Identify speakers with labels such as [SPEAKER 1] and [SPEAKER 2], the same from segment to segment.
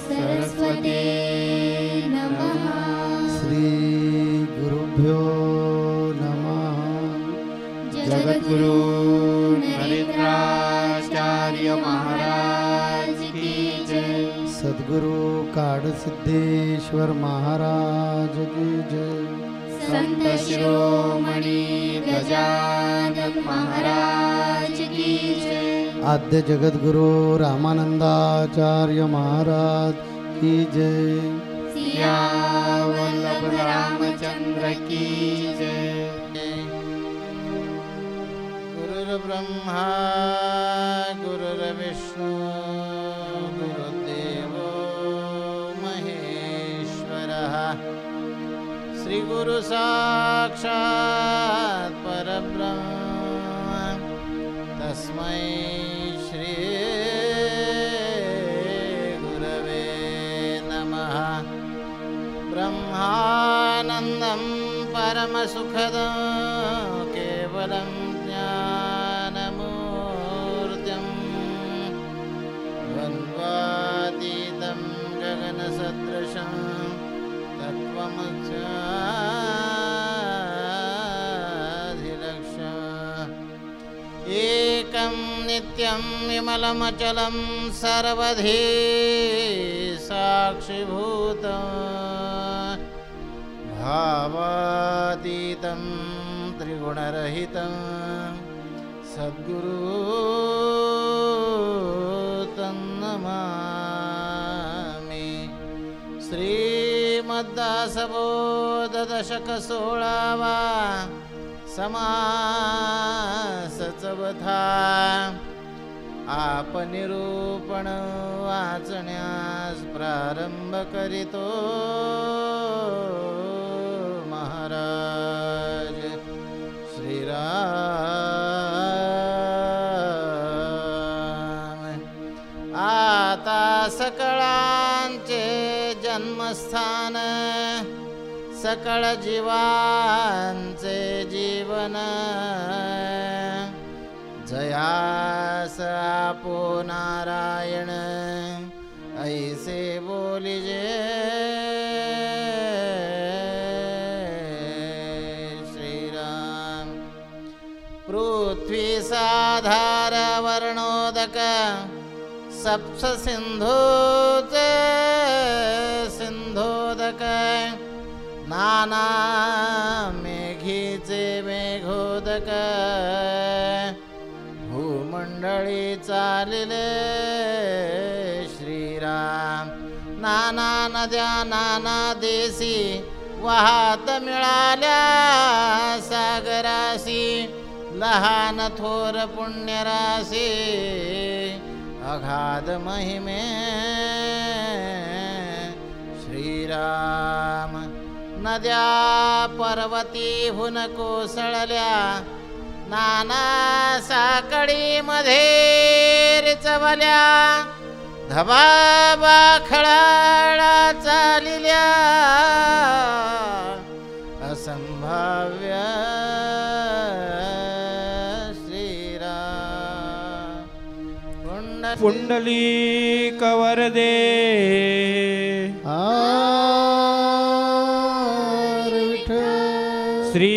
[SPEAKER 1] सरस्वते नमः।
[SPEAKER 2] श्री गुरुभ्यो नमः।
[SPEAKER 1] जगद्गुरु नरेंद्राचार्य महाराज की जय।
[SPEAKER 2] सद्गुरु काडसिद्धेश्वर महाराज की जय।
[SPEAKER 1] संत शिरोमणी गजानन महाराज की जय।
[SPEAKER 2] आद्य जगद्गुरु रामानंदाचार्य महाराज की जय।
[SPEAKER 1] सिया वल्लभ रामचंद्र की जय।
[SPEAKER 3] गुरुर्ब्रह्मा गुरुर्विष्णु गुरुदेवो महेश्वरः। श्रीगुरु साक्षात् परब्रह्म तस्मै श्री गुरवे नमः। ब्रह्मानन्दं परमसुखदं केवलं ज्ञानमूर्तिं द्वन्द्वातीतं गगनसदृशं तत्त्वमक्षाधिलक्ष्यम् एकं नित्यं विमलमचलं सर्वधी साक्षिभूतं भावातीतं त्रिगुणरहितं सद्गुरु तन्नमामि। श्रीमद्दासबोध दशक 16वा समास चौथा। आपनिरूपण वाचण्यास प्रारंभ करीतो महाराज श्रीराम। आता सकळांचे जन्मस्थान सकळ जीवांचे जीवन जयास आपो नारायण ऐसे बोलिजे श्रीराम। पृथ्वी साधार वर्णोदक सप्त सिंधूच सिंधोदक नाना मेघीचे मेघोदक भूमंडळी चालिले श्रीराम। नाना नद्या नाना देशी वाहत मिळाल्या सागरासी लहान थोर पुण्यराशी अगाध महिमे श्रीराम। नद्या पर्वतीहून कोसळल्या नाना साकळीमध्ये रिचवल्या धबाबा खळाळा चालिल्या असंभाव्य श्रीराम।
[SPEAKER 4] पुंडलीक वरदे श्री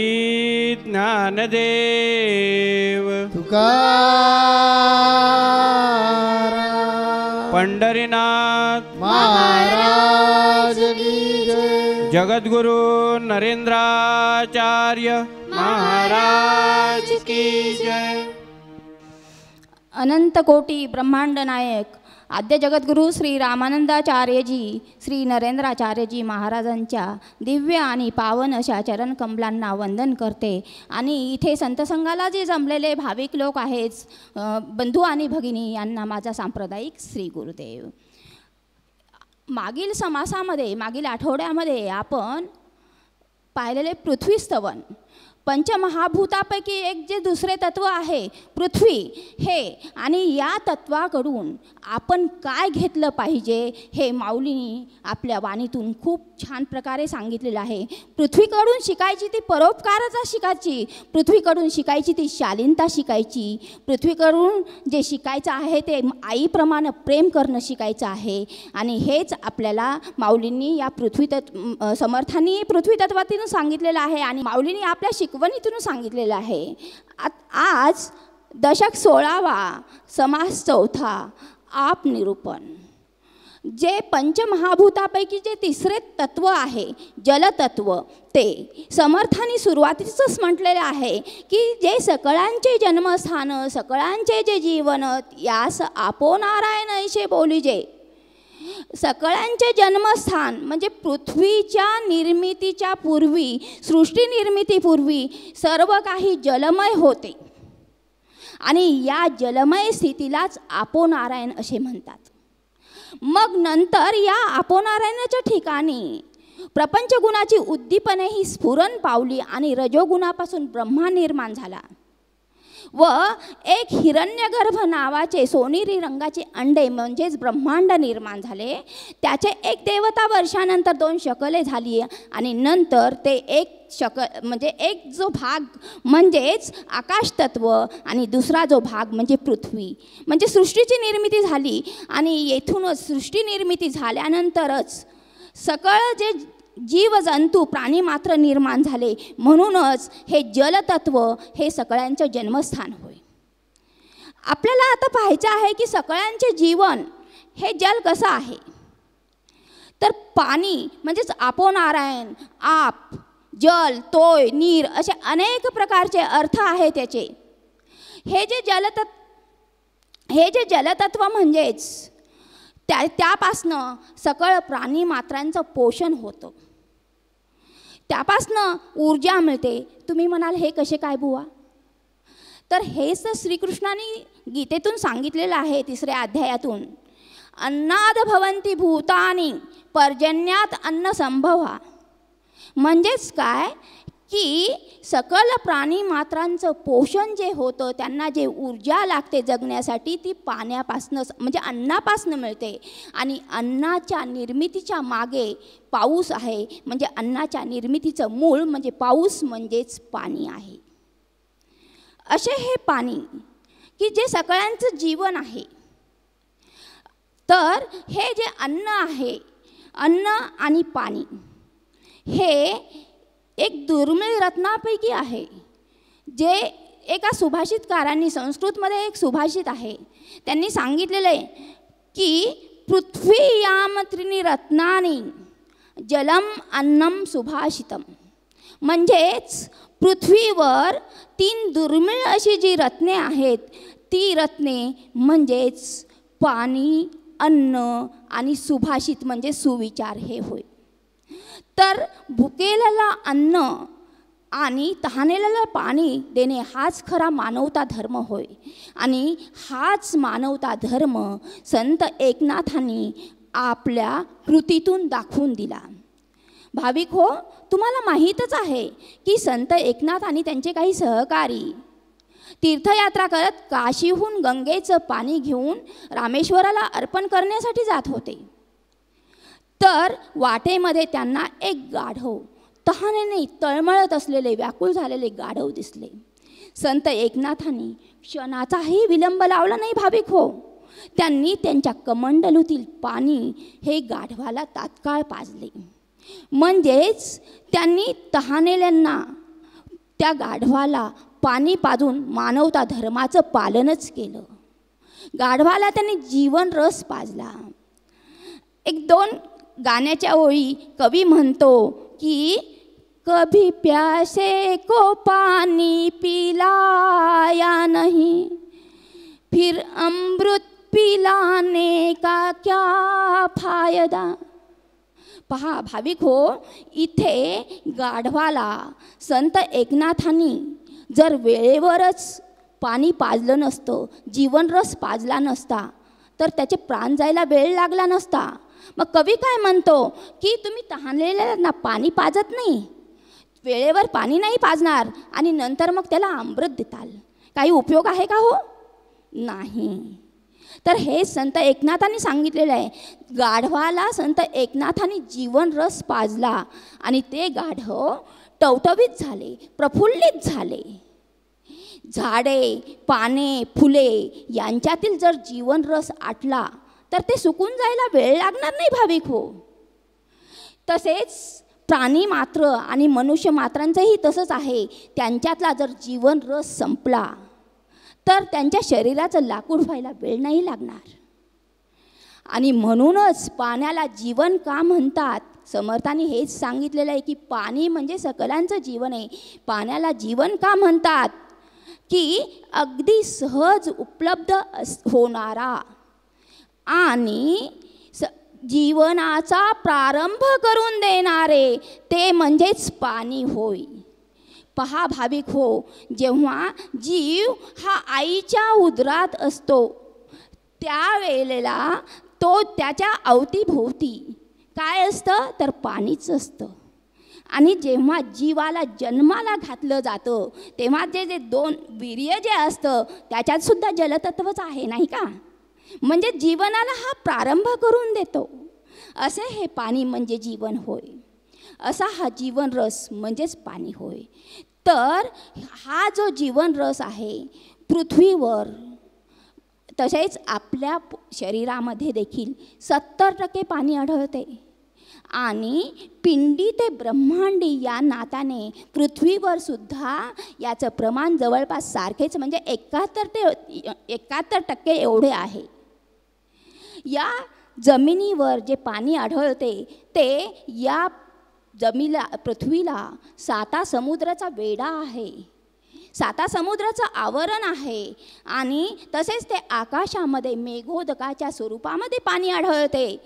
[SPEAKER 4] ज्ञानदेव
[SPEAKER 2] तुकाराम
[SPEAKER 4] पंढरीनाथ
[SPEAKER 2] महाराज की जय।
[SPEAKER 4] जगद्गुरु नरेंद्राचार्य महाराज की जय।
[SPEAKER 5] अनंत कोटी ब्रह्मांड नायक आद्य जगद्गुरू श्री रामानंदाचार्यजी श्री नरेंद्राचार्यजी महाराजांच्या दिव्य आणि पावन अशा चरणकमलांना वंदन करते। आणि इथे संतसंघाला जे जमलेले भाविक लोक आहेत बंधू आणि भगिनी यांना माझा सांप्रदायिक श्री गुरुदेव। मागील समासामध्ये मागील आठवड्यामध्ये आपण पाहिलेले पृथ्वीस्तवन पंचमहाभूतापैकी एक जे दुसरे तत्व आहे पृथ्वी हे, आणि या तत्वाकडून आपण काय घेतलं पाहिजे हे माऊलींनी आपल्या वाणीतून खूप छान प्रकारे सांगितलेलं आहे. पृथ्वीकडून शिकायची ती परोपकारता शिकायची, पृथ्वीकडून शिकायची ती शालीनता शिकायची, पृथ्वीकडून जे शिकायचं आहे ते आईप्रमाणे प्रेम करणं शिकायचं आहे. आणि हेच आपल्याला माऊलींनी या समर्थांनी पृथ्वी तत्वातून सांगितलेलं आहे आणि माऊलींनी आपल्या शिकवणीतून सांगितलेलं आहे. आज दशक 16वा समास 4था आप निरूपण. जे पंचमहाभूतापैकी जे तिसरे तत्व आहे जलतत्व, ते समर्थांनी सुरुवातीचंच म्हटलेलं आहे की जे सकळांचे जन्मस्थान सकळांचे जे जीवन यास आपो नारायण ऐसे बोलिजे. सकळांचे जन्मस्थान म्हणजे पृथ्वीच्या निर्मितीच्या पूर्वी, सृष्टी निर्मितीपूर्वी सर्व काही जलमय होते आणि या जलमय स्थितीलाच आपो नारायण असे म्हणतात. मग नंतर या आपो नारायणाच्या ठिकाणी प्रपंच गुणाची उद्दीपने ही स्फुरण पावली आणि रजोगुणापासून ब्रह्मा निर्माण झाला व एक हिरण्यगर्भ नावाचे सोनेरी रंगाचे अंडे म्हणजेच ब्रह्मांड निर्माण झाले. त्याचे एक देवता वर्षानंतर 2 शकले झाली आणि नंतर ते एक म्हणजे एक जो भाग म्हणजेच आकाश तत्व आणि दुसरा जो भाग म्हणजे पृथ्वी, म्हणजे सृष्टीची निर्मिती झाली. आणि येथूनच सृष्टी निर्मिती झाल्यानंतरच सकळ जे जीवजंतू प्राणी मात्र निर्माण झाले. म्हणूनच हे जलतत्व हे सकळ्यांचं जन्मस्थान होय. आपल्याला आता पाहायचं आहे की सकळ्यांचे जीवन हे जल कसं आहे. तर पाणी म्हणजेच आपो नारायण, आप, जल, तोय, नीर असे अनेक प्रकारचे अर्थ आहे त्याचे. हे जे जलतत्व म्हणजेच त्यापासनं सकळ प्राणी मात्रांचं पोषण होतं, त्यापासनं ऊर्जा मिळते. तुम्ही म्हणाल हे कसे काय बुवा? तर हेच तर श्रीकृष्णाने गीतेतून सांगितलेलं आहे 3ऱ्या अध्यायातून. अन्नाद भवन्ति भूतानि पर्जन्यात अन्न संभवा. म्हणजेच काय की सकल प्राणी मात्रांचं पोषण जे होतं, त्यांना जे ऊर्जा लागते जगण्यासाठी ती पाण्यापासनं म्हणजे अन्नापासनं मिळते. आणि अन्नाच्या निर्मितीच्या मागे पाऊस आहे, म्हणजे अन्नाच्या निर्मितीचं मूळ म्हणजे पाऊस म्हणजेच पाणी आहे. असे हे पाणी की जे सकळ्यांचं जीवन आहे. तर हे जे अन्न आहे, अन्न आणि पाणी हे एक दुर्मिळ रत्नापैकी आहे. जे एका सुभाषितकारांनी, संस्कृतमध्ये एक सुभाषित आहे, त्यांनी सांगितलेलं आहे की पृथ्वी याम त्रीणि रत्नानि जलम अन्नम सुभाषितम. म्हणजेच पृथ्वीवर 3 दुर्मिळ अशी जी रत्ने आहेत, ती रत्ने म्हणजेच पाणी, अन्न आणि सुभाषित म्हणजे सुविचार हे होय. तर भुकेलेला अन्न आणि तहानेलेला पाणी देणे हाच खरा मानवता धर्म होय. आणि हाच मानवता धर्म संत एकनाथांनी आपल्या कृतीतून दाखवून दिला. भाविक हो, तुम्हाला माहीतच आहे की संत एकनाथ आणि त्यांचे काही सहकारी तीर्थयात्रा करत काशीहून गंगेचं पाणी घेऊन रामेश्वराला अर्पण करण्यासाठी जात होते. तर वाटेमध्ये त्यांना एक गाढव, तहानेने तळमळत असलेले, व्याकुळ झालेले गाढव दिसले. संत एकनाथांनी क्षणाचाही विलंब लावला नाही भाविक हो. त्यांनी त्यांच्या कमंडलूतील पाणी हे गाढवाला तात्काळ पाजले. म्हणजेच त्यांनी तहानेल्यांना त्या गाढवाला पाणी पाजून मानवता धर्माचं पालनच केलं. गाढवाला त्यांनी जीवन रस पाजला. 1-2 गाण्याच्या ओळी कवी म्हणतो की कभी प्यासे को पानी पिलाया नहीं, फिर अमृत पिलाने का क्या फायदा. पहा भाविक हो, इथे गाढवाला संत एकनाथांनी जर वेळेवरच पाणी पाजलं नसतं, जीवनरस पाजला नसता, तर त्याचे प्राण जायला वेळ लागला नसता. मग कवी काय म्हणतो की तुम्ही तहानलेल्यांना पाणी पाजत नाही, वेळेवर पाणी नाही पाजणार आणि नंतर मग त्याला अमृत देताल, काही उपयोग आहे का हो? नाही. तर हे संत एकनाथांनी सांगितलेलं आहे. गाढवाला संत एकनाथांनी जीवन रस पाजला आणि ते गाढव टवटवीत झाले, प्रफुल्लित झाले. झाडे, पाने, फुले यांच्यातील जर जीवन रस आटला तर ते सुकून जायला वेळ लागणार नाही भाविक हो. तसेच प्राणी मात्र आणि मनुष्य मात्रांचंही तसंच आहे. त्यांच्यातला जर जीवन रस संपला तर त्यांच्या शरीराचं लाकूड व्हायला वेळ नाही लागणार. आणि म्हणूनच पाण्याला जीवन का म्हणतात? समर्थांनी हेच सांगितलेलं आहे की पाणी म्हणजे सकलांचं जीवन आहे. पाण्याला जीवन का म्हणतात? की अगदी सहज उपलब्ध होणारा आणि जीवनाचा प्रारंभ करून देणारे ते म्हणजेच पाणी होय. पहा भाविक हो, जेव्हा जीव हा आईच्या उदरात असतो त्यावेळेला तो त्याच्या अवतीभोवती काय असतं तर पाणीच असतं. आणि जेव्हा जीवाला जन्माला घातलं जातं तेव्हा जे दोन वीर्य जे असतं त्याच्यात सुद्धा जलतत्वच आहे नाही का? म्हणजे जीवनाला हा प्रारंभ करून देतो. असे हे पाणी म्हणजे जीवन होय. असा हा जीवन रस म्हणजेच पाणी होय. तर हा जो जीवन रस आहे पृथ्वीवर तसेच आपल्या शरीरामध्ये देखील 70% पाणी आढळते. आणि पिंडी ते ब्रह्मांडी या नात्याने पृथ्वीवर सुद्धा याचं प्रमाण जवळपास सारखेच म्हणजे 71% एवढे आहे. या जमिनीवर जे पाणी आढळते ते या पृथ्वीला 7 समुद्राचा वेढा आहे, 7 समुद्राचं आवरण आहे. आणि तसेच ते आकाशामध्ये मेघोदकाच्या स्वरूपामध्ये पाणी आढळते.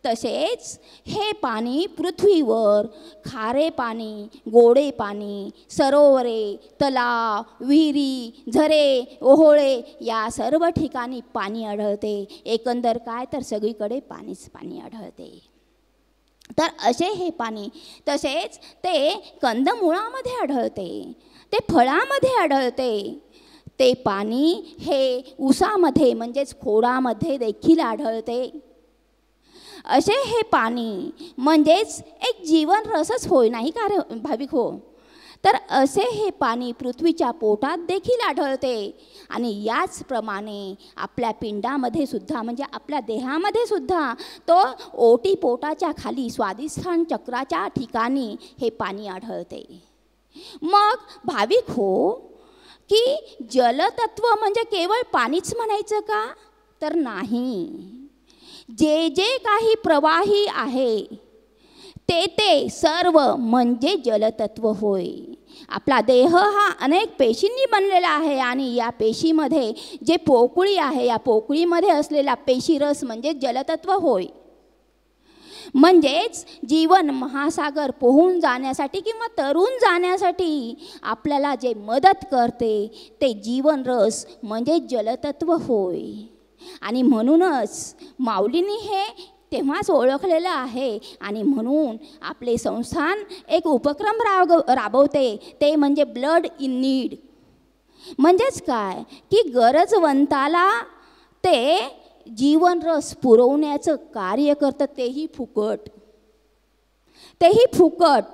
[SPEAKER 5] तसेच हे पाणी पृथ्वीवर खारे पाणी, गोडे पाणी, सरोवरे, तलाव, विहिरी, झरे, ओहोळे या सर्व ठिकाणी पाणी आढळते. एकंदर काय तर सगळीकडे पाणीच पाणी आढळते. तर असे हे पाणी तसेच ते कंदमुळामध्ये आढळते, ते फळामध्ये आढळते. ते पाणी हे ऊसामध्ये म्हणजेच खोडामध्ये देखील आढळते. असे हे पाणी म्हणजेच एक जीवन रसच होय नाही का भाविक हो? तर असे हे पाणी पृथ्वीच्या पोटात देखील आढळते. आणि याचप्रमाणे आपल्या पिंडामध्ये सुद्धा म्हणजे आपल्या देहामध्ये सुद्धा तो ओटी पोटाच्या खाली स्वादिष्ठान चक्राच्या ठिकाणी हे पाणी आढळते. मग भाविक हो की जलतत्व म्हणजे केवळ पाणीच म्हणायचं का? तर नाही. जे जे काही प्रवाही आहे ते सर्व म्हणजे जलतत्व होय. आपला देह हा अनेक पेशींनी बनलेला आहे आणि या पेशीमध्ये जे पोकळी आहे या पोकळीमध्ये असलेला पेशीरस म्हणजे जलतत्व होय. म्हणजेच जीवन महासागर पोहून जाण्यासाठी किंवा तरून जाण्यासाठी आपल्याला जे मदत करते ते जीवन रस म्हणजे जलतत्व होय. आणि म्हणूनच माऊलींनी हे तेव्हाच ओळखलेलं आहे. आणि म्हणून आपले संस्थान एक उपक्रम राबवते ते म्हणजे ब्लड इन नीड. म्हणजेच काय की गरजवंताला ते जीवन रस पुरवण्याचं कार्य करतं, तेही फुकट.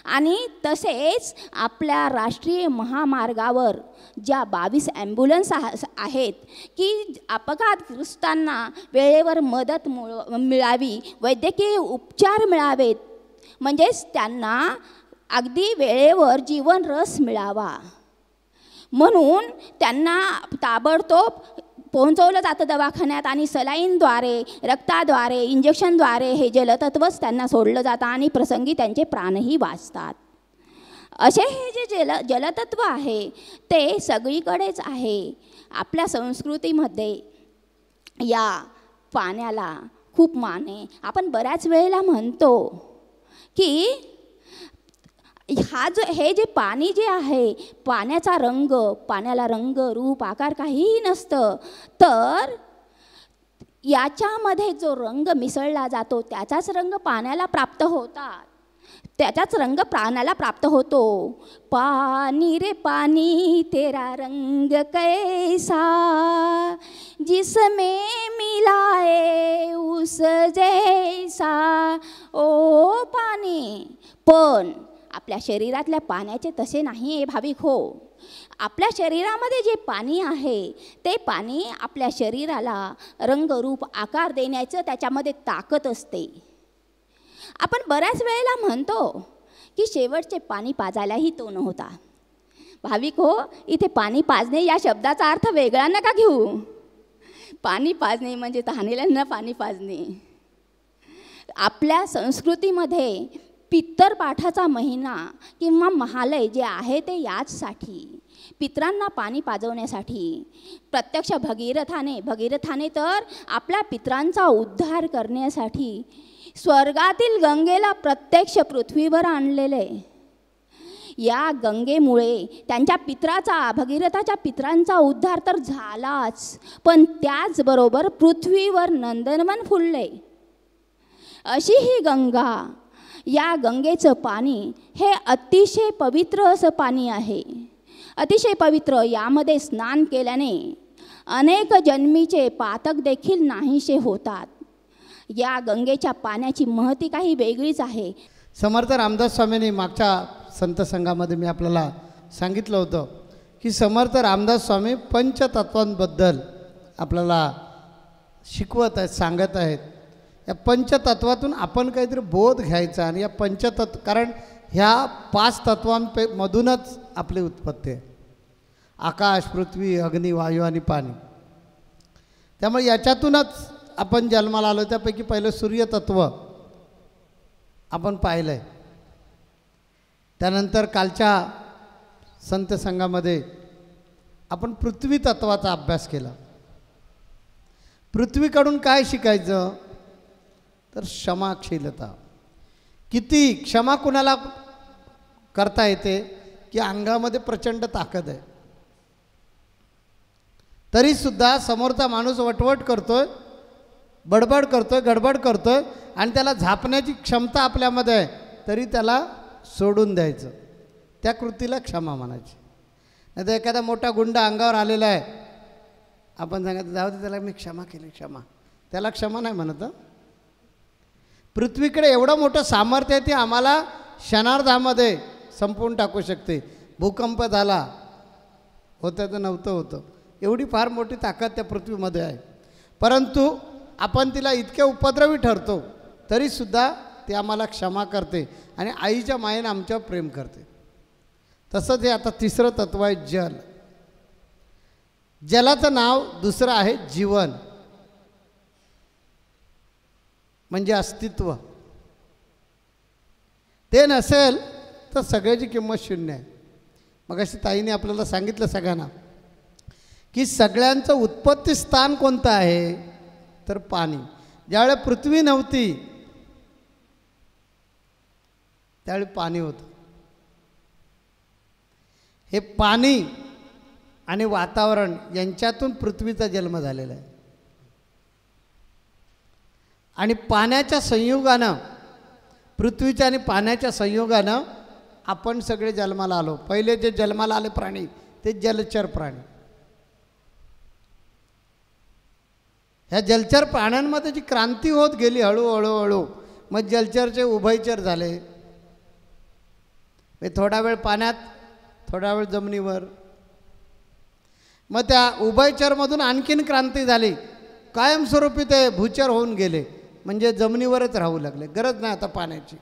[SPEAKER 5] आणि तसेच आपल्या राष्ट्रीय महामार्गावर ज्या 22 ॲम्ब्युलन्स आहेत की अपघातग्रस्तांना वेळेवर मदत मिळावी, वैद्यकीय उपचार मिळावेत, म्हणजेच त्यांना अगदी वेळेवर जीवन रस मिळावा म्हणून त्यांना ताबडतोब पोहोचवलं जातं दवाखान्यात. आणि सलाईनद्वारे, रक्ताद्वारे, इंजेक्शनद्वारे हे जलतत्वच त्यांना सोडलं जातं आणि प्रसंगी त्यांचे प्राणही वाचतात. असे हे जे जलतत्व आहे ते सगळीकडेच आहे. आपल्या संस्कृतीमध्ये या पाण्याला खूप मान आहे. आपण बऱ्याच वेळेला म्हणतो की हे जे पाणी जे आहे पाण्याचा रंग, पाण्याला रंग रूप आकार काहीही नसतं, तर याच्यामध्ये जो रंग मिसळला जातो त्याचाच रंग पाण्याला प्राप्त होतात. त्याचाच रंग प्राणाला प्राप्त होतो. पानी रे पानी तेरा रंग कैसा, जिसमें मिलाए उस जैसा. ओ पाणी. पण आपल्या शरीरातल्या पाण्याचे तसे नाही आहे भाविक हो. आपल्या शरीरामध्ये जे पाणी आहे ते पाणी आपल्या शरीराला रंगरूप आकार देण्याचं त्याच्यामध्ये ताकद असते. आपण बऱ्याच वेळेला म्हणतो की शेवटचे पाणी पाजायलाही तो नव्हता. भाविक हो, इथे पाणी पाजणे या शब्दाचा अर्थ वेगळा नका घेऊ. पाणी पाजणे म्हणजे तहानेल्यांना पाणी पाजणे. आपल्या संस्कृतीमध्ये पित्तर पाठाचा महिना किंवा महालय जे आहे ते याचसाठी, पितरांना पाणी पाजवण्यासाठी. प्रत्यक्ष भगीरथाने तर आपल्या पितरांचा उद्धार करण्यासाठी स्वर्गातील गंगेला प्रत्यक्ष पृथ्वीवर आणलेले. या गंगेमुळे त्यांच्या भगीरथाच्या पितरांचा उद्धार तर झालाच, पण त्याचबरोबर पृथ्वीवर नंदनवन फुलले. अशी ही गंगा, या गंगेचं पाणी हे अतिशय पवित्र असं पाणी आहे. अतिशय पवित्र. यामध्ये स्नान केल्याने अनेक जन्मीचे पातक देखील नाहीसे होतात. या गंगेच्या पाण्याची महती काही वेगळीच आहे.
[SPEAKER 2] समर्थ रामदास स्वामींनी मागच्या संत संघामध्ये मी आपल्याला सांगितलं होतं की समर्थ रामदास स्वामी पंचतत्वांबद्दल आपल्याला शिकवत आहेत, सांगत आहेत. या पंचतत्वातून आपण काहीतरी बोध घ्यायचा. आणि या कारण ह्या 5 तत्वांमधूनच आपली उत्पत्ती आहे. आकाश, पृथ्वी, अग्नी, वायू आणि पाणी. त्यामुळे याच्यातूनच आपण जन्माला आलो. त्यापैकी पहिलं सूर्यतत्व आपण पाहिलं आहे. त्यानंतर कालच्या संत संघामध्ये आपण पृथ्वी तत्वाचा अभ्यास केला. पृथ्वीकडून काय शिकायचं तर क्षमाशीलता. किती क्षमा कुणाला करता येते की अंगामध्ये प्रचंड ताकद आहे, तरीसुद्धा समोरचा माणूस वटवट करतोय, बडबड करतोय, गडबड करतोय आणि त्याला झापण्याची क्षमता आपल्यामध्ये आहे, तरी त्याला सोडून द्यायचं. त्या कृतीला क्षमा म्हणायची. नाही तर एखादा मोठा गुंड अंगावर आलेला आहे, आपण सांगायचं जाऊ दे त्याला मी क्षमा केली, क्षमा. त्याला क्षमा नाही म्हणत. पृथ्वीकडे एवढं मोठं सामर्थ्य आहे, ते आम्हाला क्षणार्धामध्ये संपवून टाकू शकते. भूकंप झाला, होतं तर नव्हतं होतं, एवढी फार मोठी ताकद त्या पृथ्वीमध्ये आहे. परंतु आपण तिला इतके उपद्रवी ठरतो तरीसुद्धा ती आम्हाला क्षमा करते आणि आईच्या मायेने आमच्यावर प्रेम करते. तसंच हे आता तिसरं तत्व आहे जल. जलाचं नाव दुसरं आहे जीवन, म्हणजे अस्तित्व. ते नसेल तर सगळ्याची किंमत शून्य आहे. मग अशी ताईने आपल्याला सांगितलं सगळ्यांना की सगळ्यांचं उत्पत्ती स्थान कोणतं आहे तर पाणी. ज्यावेळेला पृथ्वी नव्हती त्यावेळी पाणी होतं. हे पाणी आणि वातावरण यांच्यातून पृथ्वीचा जन्म झालेला आहे. आणि पाण्याच्या संयोगानं, पृथ्वीच्या आणि पाण्याच्या संयोगानं आपण सगळे जन्माला आलो. पहिले जे जन्माला आले प्राणी ते जलचर प्राणी. ह्या जलचर प्राण्यांमध्ये जी क्रांती होत गेली हळूहळू, मग जलचरचे उभयचर झाले. थोडा वेळ पाण्यात, थोडा वेळ जमिनीवर. मग त्या उभयचरमधून आणखीन क्रांती झाली, कायमस्वरूपी ते भूचर होऊन गेले, म्हणजे जमिनीवरच राहू लागले, गरज नाही आता पाण्याची.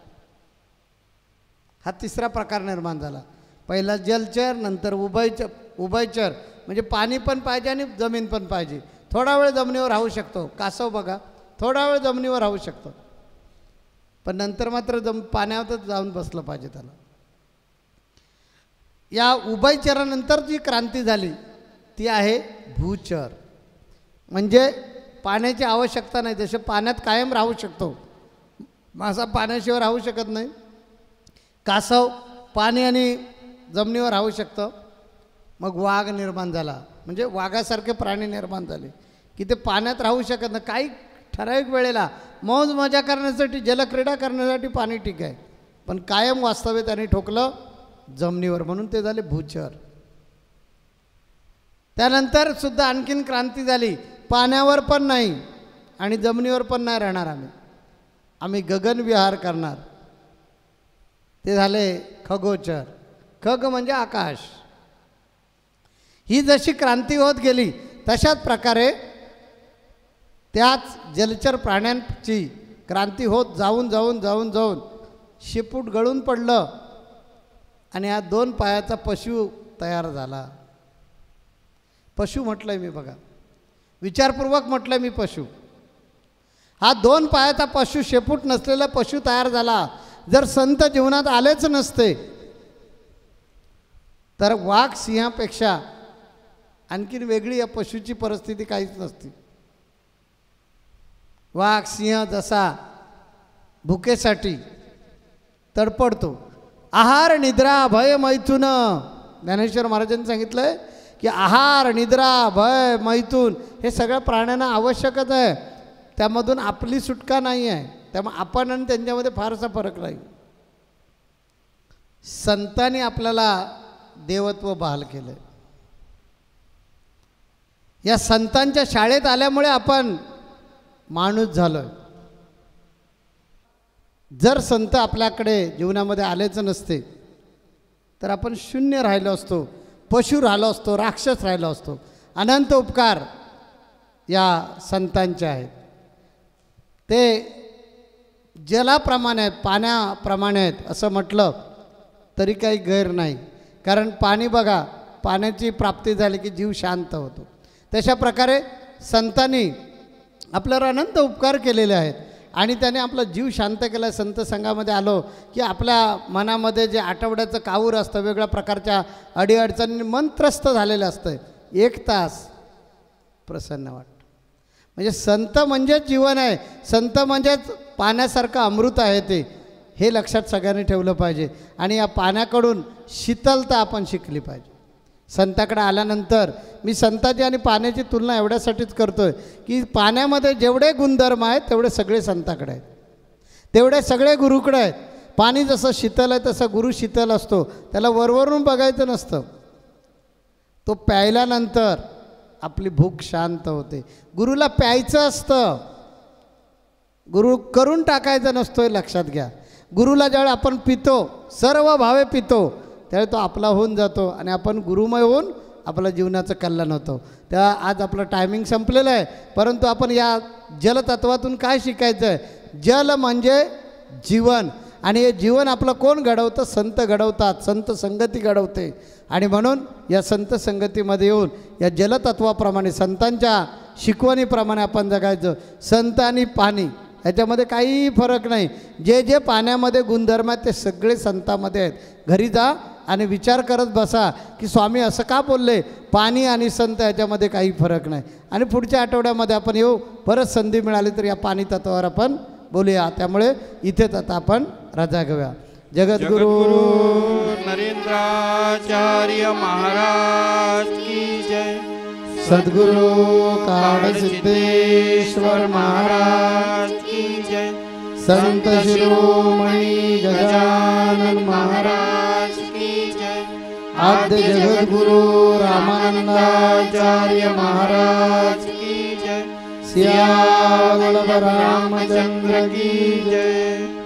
[SPEAKER 2] हा तिसरा प्रकार निर्माण झाला. पहिला जलचर, नंतर उभयचर म्हणजे पाणी पण पाहिजे आणि जमीन पण पाहिजे. थोडा वेळ जमिनीवर राहू शकतो, कासव बघा थोडा वेळ जमिनीवर राहू शकतो, पण नंतर मात्र पाण्यावरच जाऊन बसलं पाहिजे त्याला. या उभयचरानंतर जी क्रांती झाली ती आहे भूचर. म्हणजे पाण्याची आवश्यकता नाही, जसे पाण्यात कायम राहू शकतो, मासा पाण्याशिवाय राहू शकत नाही, कासव पाणी आणि जमिनीवर राहू शकतं. मग वाघ निर्माण झाला, म्हणजे वाघासारखे प्राणी निर्माण झाले की ते पाण्यात राहू शकत नाही. काही ठराविक वेळेला मौज मजा करण्यासाठी, जलक्रीडा करण्यासाठी पाणी ठीक आहे, पण कायम वास्तव्य त्यांनी ठोकलं जमिनीवर, म्हणून ते झाले भूचर. त्यानंतर सुद्धा आणखीन क्रांती झाली, पाण्यावर पण नाही आणि जमिनीवर पण नाही राहणार आम्ही गगनविहार करणार. ते झाले खगोचर. खग म्हणजे आकाश. ही जशी क्रांती होत गेली तशाच प्रकारे त्याच जलचर प्राण्यांची क्रांती होत जाऊन जाऊन जाऊन जाऊन शेपूट गळून पडलं आणि हा 2 पायाचा पशु तयार झाला. पशु म्हटलंय मी, बघा विचारपूर्वक म्हटलंय मी पशु. हा 2 पायाचा पशु, शेपूट नसलेला पशु तयार झाला. जर संत जीवनात आलेच नसते तर वाघ सिंहापेक्षा आणखीन वेगळी या पशुची परिस्थिती काहीच नसती. वाघ सिंह जसा भुकेसाठी तडपडतो, आहार निद्रा भय मैथुन, ज्ञानेश्वर महाराजांनी सांगितलंय की आहार निद्रा भय मैथुन हे सगळ्या प्राण्यांना आवश्यकच आहे. त्यामधून आपली सुटका नाही आहे. त्यामुळे आपण आणि त्यांच्यामध्ये फारसा फरक नाही. संतांनी आपल्याला देवत्व बहाल केलं. या संतांच्या शाळेत आल्यामुळे आपण माणूस झालोय. जर संत आपल्याकडे जीवनामध्ये आलेच नसते तर आपण शून्य राहिलो असतो, पशु राहिलो असतो, राक्षस राहिलो असतो. अनंत उपकार या संतांचे आहेत. ते जलाप्रमाणे आहेत, पाण्याप्रमाणे आहेत असं म्हटलं तरी काही गैर नाही. कारण पाणी बघा, पाण्याची प्राप्ती झाली की जीव शांत होतो. तशा प्रकारे संतांनी आपल्यावर अनंत उपकार केलेले आहेत आणि त्याने आपला जीव शांत केला. संत संघामध्ये आलो की आपल्या मनामध्ये जे आठवड्याचं काऊर असतं, वेगळ्या प्रकारच्या अडीअडचणी मन त्रस्त झालेलं असतं, 1 तास प्रसन्न वाटतं. म्हणजे संत म्हणजेच जीवन आहे, संत म्हणजेच पाण्यासारखं अमृत आहे ते. हे लक्षात सगळ्यांनी ठेवलं पाहिजे. आणि या पाण्याकडून शीतलता आपण शिकली पाहिजे. संताकडे आल्यानंतर मी संताची आणि पाण्याची तुलना एवढ्यासाठीच करतो आहे की पाण्यामध्ये जेवढे गुणधर्म आहेत तेवढे सगळे संताकडे आहेत, तेवढे सगळे गुरुकडे आहेत. पाणी जसं शीतल आहे तसं गुरु शीतल असतो. त्याला वरवरून बघायचं नसतं. तो प्यायल्यानंतर आपली भूक शांत होते. गुरुला प्यायचं असतं, गुरु करून टाकायचं नसतो, हे लक्षात घ्या. गुरुला ज्यावेळी आपण पितो, सर्व भावे पितो, त्यावेळी तो आपला होऊन जातो आणि आपण गुरुमय होऊन आपल्या जीवनाचं कल्याण होतं. तेव्हा आज आपलं टायमिंग संपलेलं आहे, परंतु आपण या जलतत्वातून काय शिकायचं आहे? जल म्हणजे जीवन. आणि हे जीवन आपलं कोण घडवतं? संत घडवतात, संत संगती घडवते. आणि म्हणून या संत संगतीमध्ये येऊन या जलतत्वाप्रमाणे, संतांच्या शिकवणीप्रमाणे आपण जगायचं. संत आणि पाणी याच्यामध्ये काहीही फरक नाही. जे जे पाण्यामध्ये गुणधर्म आहेत ते सगळे संतांमध्ये आहेत. घरी जा आणि विचार करत बसा की स्वामी असं का बोलले. पाणी आणि संत याच्यामध्ये काही फरक नाही. आणि पुढच्या आठवड्यामध्ये आपण येऊ, परत संधी मिळाली तर या पाणी तत्वावर आपण बोलूया. त्यामुळे इथेच आता आपण रजा घेऊया. जगद्गुरु
[SPEAKER 4] नरेंद्राचार्य महाराज की जय.
[SPEAKER 2] सद्गुरु काळसिद्धेश्वर महाराज
[SPEAKER 4] की जय.
[SPEAKER 2] संत शिरोमणी गजानन महाराज
[SPEAKER 4] की जय.
[SPEAKER 2] आद्य जगद्गुरु रामानंदाचार्य महाराज
[SPEAKER 4] की जय.
[SPEAKER 2] सिया वल्लभ रामचंद्र की जय.